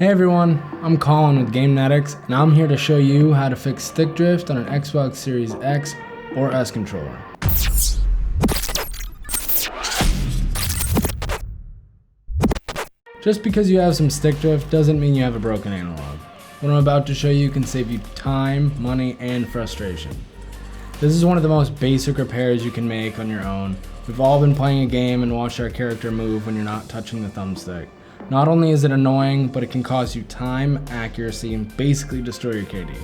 Hey everyone, I'm Colin with GameNetics, and I'm here to show you how to fix stick drift on an Xbox Series X or S controller. Just because you have some stick drift doesn't mean you have a broken analog. What I'm about to show you can save you time, money, and frustration. This is one of the most basic repairs you can make on your own. We've all been playing a game and watched our character move when you're not touching the thumbstick. Not only is it annoying, but it can cost you time, accuracy, and basically destroy your KD.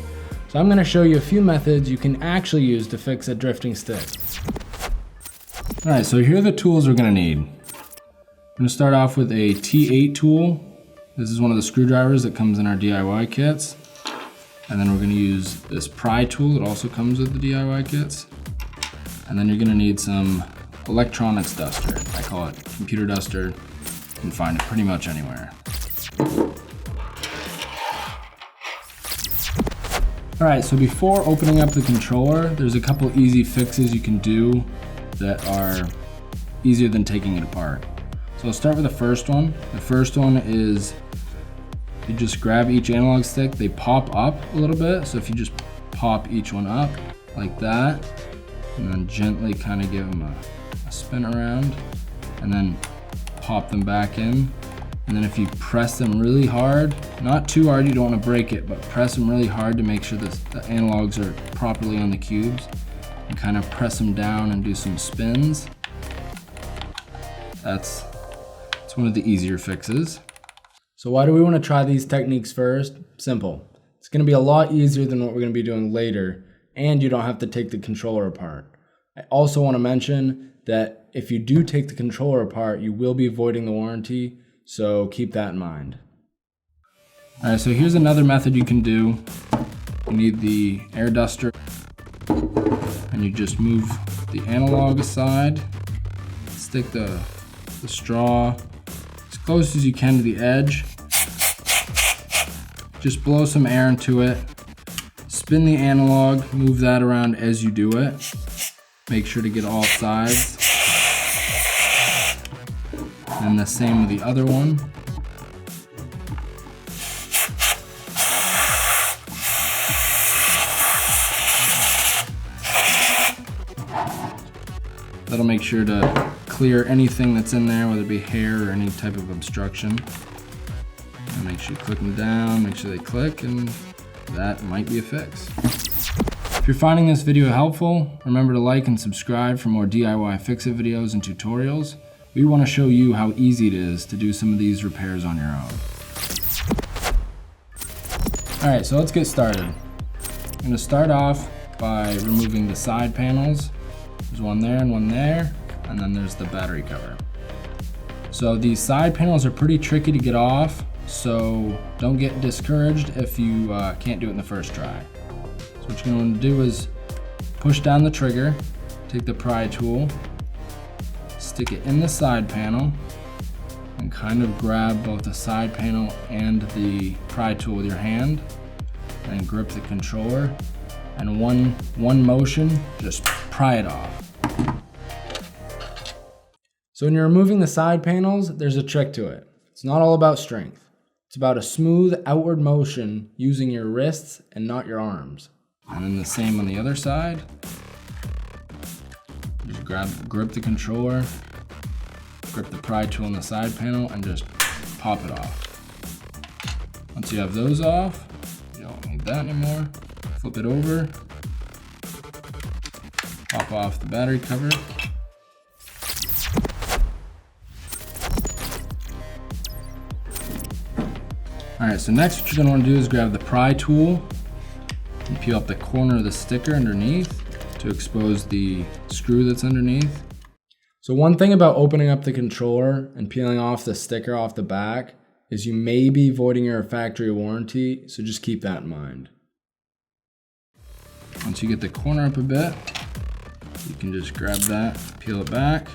So I'm going to show you a few methods you can actually use to fix a drifting stick. Alright, so here are the tools we're going to need. I'm going to start off with a T8 tool. This is one of the screwdrivers that comes in our DIY kits. And then we're going to use this pry tool that also comes with the DIY kits. And then you're going to need some electronics duster. I call it computer duster. You can find it pretty much anywhere. Alright, so before opening up the controller, there's a couple easy fixes you can do that are easier than taking it apart. So I'll start with the first one. The first one is you just grab each analog stick, they pop up a little bit. So if you just pop each one up like that, and then gently kind of give them a spin around, and then pop them back in. And then if you press them really hard, not too hard, you don't want to break it, but press them really hard to make sure the analogs are properly on the cubes, and kind of press them down and do some spins. That's one of the easier fixes. So why do we want to try these techniques first? Simple. It's going to be a lot easier than what we're going to be doing later, and you don't have to take the controller apart. I also want to mention that if you do take the controller apart, you will be voiding the warranty, so keep that in mind. Alright, so here's another method you can do. You need the air duster, and you just move the analog aside, stick the straw as close as you can to the edge, just blow some air into it, spin the analog, move that around as you do it, make sure to get all sides. And the same with the other one. That'll make sure to clear anything that's in there, whether it be hair or any type of obstruction. And make sure you click them down, make sure they click, and that might be a fix. If you're finding this video helpful, remember to like and subscribe for more DIY fix-it videos and tutorials. We want to show you how easy it is to do some of these repairs on your own. Alright, so let's get started. I'm going to start off by removing the side panels. There's one there and one there, and then there's the battery cover. So these side panels are pretty tricky to get off, so don't get discouraged if you can't do it in the first try. So what you're going to do is push down the trigger, take the pry tool, stick it in the side panel, and kind of grab both the side panel and the pry tool with your hand, and grip the controller, and one motion, just pry it off. So when you're removing the side panels, there's a trick to it. It's not all about strength. It's about a smooth outward motion using your wrists and not your arms. And then the same on the other side. Just grip the controller, grip the pry tool on the side panel, and just pop it off. Once you have those off, you don't need that anymore. Flip it over, pop off the battery cover. Alright, so next what you're going to want to do is grab the pry tool and peel up the corner of the sticker underneath to expose the screw that's underneath. So one thing about opening up the controller and peeling off the sticker off the back is you may be voiding your factory warranty, so just keep that in mind. Once you get the corner up a bit, you can just grab that, peel it back,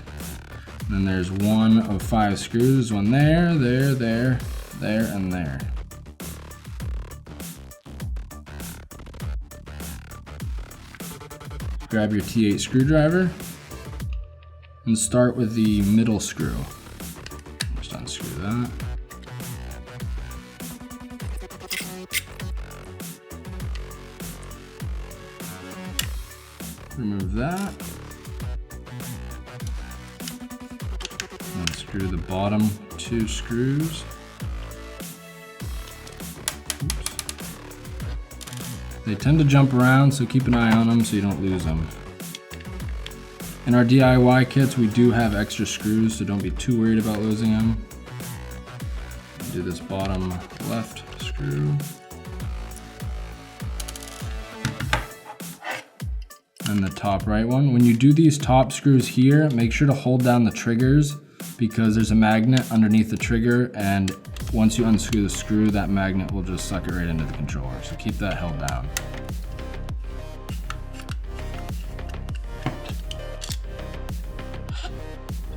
and then there's one of 5 screws, one there, there, and there. Grab your T8 screwdriver and start with the middle screw. Just unscrew that. remove that. And screw the bottom 2 screws. Oops. They tend to jump around, so keep an eye on them so you don't lose them. In our DIY kits, we do have extra screws, so don't be too worried about losing them. Do this bottom left screw. And the top right one. When you do these top screws here, make sure to hold down the triggers because there's a magnet underneath the trigger, and once you unscrew the screw, that magnet will just suck it right into the controller. So keep that held down.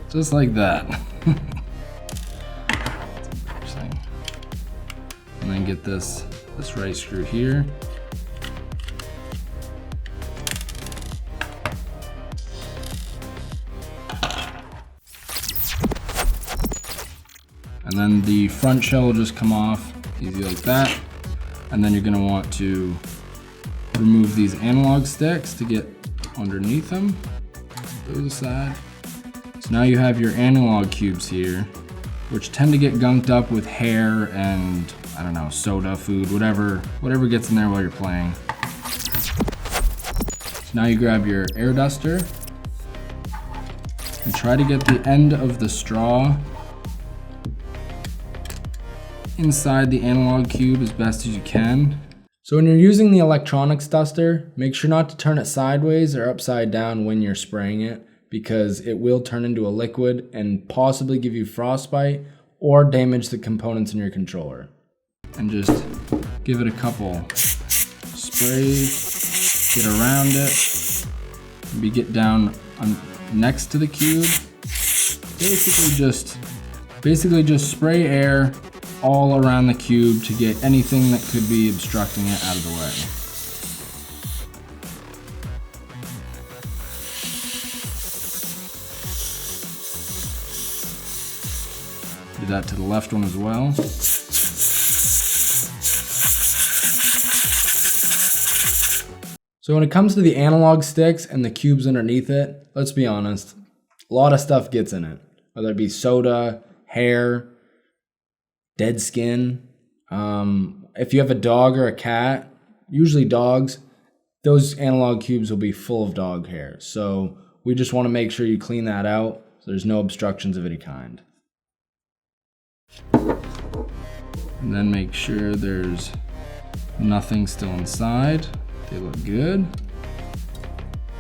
Just like that. And then get this right screw here. And then the front shell will just come off easy like that. And then you're gonna want to remove these analog sticks to get underneath them. Those aside. So now you have your analog cubes here, which tend to get gunked up with hair and, I don't know, soda, food, whatever gets in there while you're playing. So now you grab your air duster and try to get the end of the straw inside the analog cube as best as you can. So when you're using the electronics duster, make sure not to turn it sideways or upside down when you're spraying it, because it will turn into a liquid and possibly give you frostbite or damage the components in your controller. And just give it a couple sprays, get around it, maybe get down next to the cube. Basically just spray air all around the cube to get anything that could be obstructing it out of the way. Do that to the left one as well. So when it comes to the analog sticks and the cubes underneath it, let's be honest, a lot of stuff gets in it. Whether it be soda, hair, dead skin. If you have a dog or a cat, usually dogs, those analog cubes will be full of dog hair. So we just want to make sure you clean that out so there's no obstructions of any kind. And then make sure there's nothing still inside. They look good.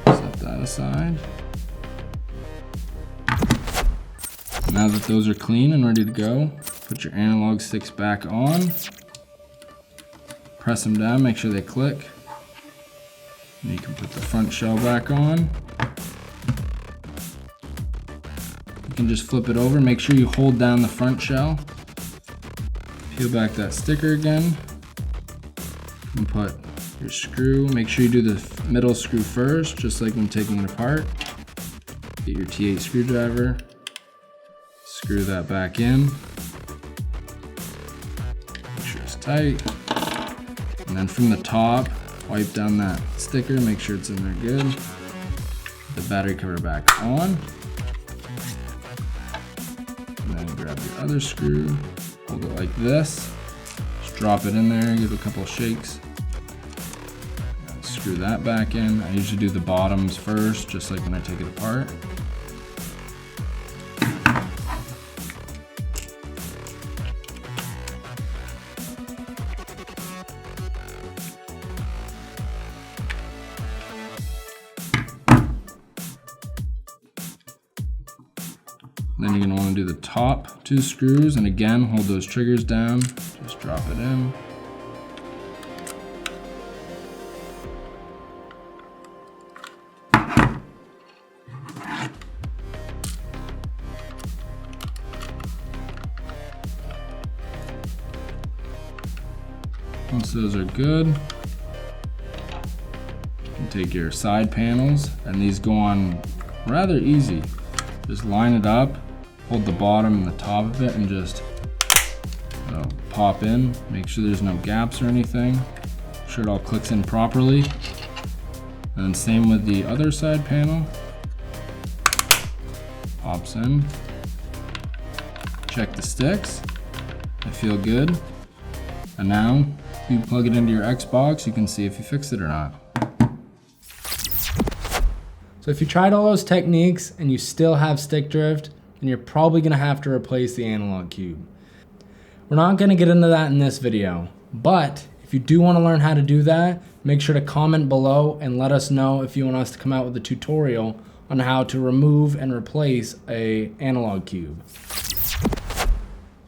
Set that aside. Now that those are clean and ready to go, put your analog sticks back on. Press them down, make sure they click. And you can put the front shell back on. You can just flip it over, make sure you hold down the front shell. Peel back that sticker again. And put your screw, make sure you do the middle screw first, just like when taking it apart. Get your T8 screwdriver, screw that back in. Make sure it's tight. And then from the top, wipe down that sticker, make sure it's in there good. Put the battery cover back on. And then grab your other screw, hold it like this. Just drop it in there, give it a couple of shakes. Screw that back in. I usually do the bottoms first, just like when I take it apart. Then you're going to want to do the top 2 screws, and again, hold those triggers down. Just drop it in. Once those are good, you can take your side panels, and these go on rather easy. Just line it up, hold the bottom and the top of it, and just pop in. Make sure there's no gaps or anything. Make sure it all clicks in properly. And same with the other side panel. Pops in. Check the sticks. They feel good. And now you plug it into your Xbox, you can see if you fixed it or not. So if you tried all those techniques and you still have stick drift, then you're probably gonna have to replace the analog cube. We're not gonna get into that in this video, but if you do wanna learn how to do that, make sure to comment below and let us know if you want us to come out with a tutorial on how to remove and replace an analog cube.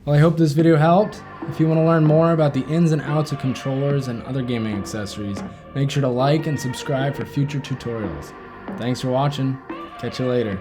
Well, I hope this video helped. If you want to learn more about the ins and outs of controllers and other gaming accessories, make sure to like and subscribe for future tutorials. Thanks for watching. Catch you later.